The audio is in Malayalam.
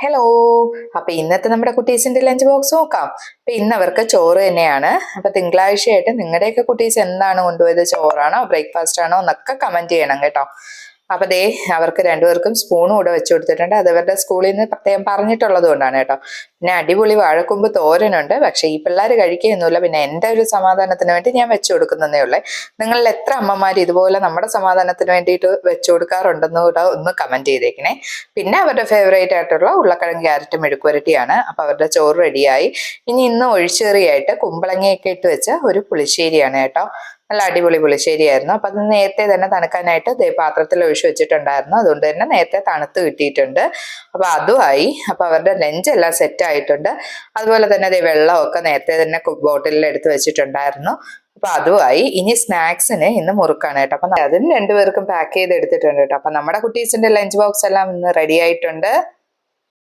ഹലോ. അപ്പൊ ഇന്നത്തെ നമ്മുടെ കുട്ടീസിന്റെ ലഞ്ച് ബോക്സ് നോക്കാം. അപ്പൊ ഇന്ന് അവർക്ക് ചോറ് തന്നെയാണ്. അപ്പൊ തിങ്കളാഴ്ചയായിട്ട് നിങ്ങളുടെയൊക്കെ കുട്ടീസ് എന്താണ് കൊണ്ടുപോയത്? ചോറാണോ ബ്രേക്ക്ഫാസ്റ്റ് ആണോ എന്നൊക്കെ കമന്റ് ചെയ്യണം കേട്ടോ. അപ്പൊ ദേ അവർക്ക് രണ്ടുപേർക്കും സ്പൂണും കൂടെ വെച്ചു കൊടുത്തിട്ടുണ്ട്. അത് അവരുടെ സ്കൂളിൽ നിന്ന് പ്രത്യേകം പറഞ്ഞിട്ടുള്ളത് കൊണ്ടാണ് കേട്ടോ. പിന്നെ അടിപൊളി വാഴക്കൊമ്പ് തോരനുണ്ട്. പക്ഷെ ഈ പിള്ളേർ കഴിക്കുകയൊന്നുമില്ല. പിന്നെ എൻ്റെ ഒരു സമാധാനത്തിന് വേണ്ടി ഞാൻ വെച്ചു കൊടുക്കുന്നതേ ഉള്ളേ. നിങ്ങളിൽ എത്ര അമ്മമാർ ഇതുപോലെ നമ്മുടെ സമാധാനത്തിന് വേണ്ടിയിട്ട് വെച്ചു കൊടുക്കാറുണ്ടെന്ന് കൂടെ ഒന്ന് കമന്റ് ചെയ്തേക്കണേ. പിന്നെ അവരുടെ ഫേവറേറ്റ് ആയിട്ടുള്ള ഉരുളക്കിഴങ്ങ് ക്യാരറ്റ് മെഴുക്കുവരട്ടിയാണ്. അപ്പൊ അവരുടെ ചോറ് റെഡിയായി. ഇന്ന് ഒഴിച്ചുകറിയായിട്ട് കുമ്പളങ്ങയൊക്കെ ഇട്ട് വെച്ച ഒരു പുളിശ്ശേരിയാണ് കേട്ടോ. നല്ല അടിപൊളി പുളിശ്ശേരിയായിരുന്നു. അപ്പൊ അത് നേരത്തെ തന്നെ തണുക്കാനായിട്ട് പാത്രത്തിൽ ഒഴിച്ചു വെച്ചിട്ടുണ്ടായിരുന്നു. അതുകൊണ്ട് തന്നെ നേരത്തെ തണുത്ത് കിട്ടിയിട്ടുണ്ട്. അപ്പൊ അതുമായി. അപ്പൊ അവരുടെ ലഞ്ച് എല്ലാം സെറ്റ് ആയിട്ടുണ്ട്. അതുപോലെ തന്നെ വെള്ളമൊക്കെ നേരത്തെ തന്നെ ബോട്ടിലിൽ എടുത്ത് വെച്ചിട്ടുണ്ടായിരുന്നു. അപ്പൊ അതുമായി. ഇനി സ്നാക്സിന് ഇന്ന് മുറുക്കാണ് കേട്ടോ. അപ്പൊ അതിന് രണ്ടുപേർക്കും പാക്ക് ചെയ്ത് എടുത്തിട്ടുണ്ട് കേട്ടോ. അപ്പൊ നമ്മുടെ കുട്ടീസിന്റെ ലഞ്ച് ബോക്സ് എല്ലാം ഇന്ന് റെഡി ആയിട്ടുണ്ട്.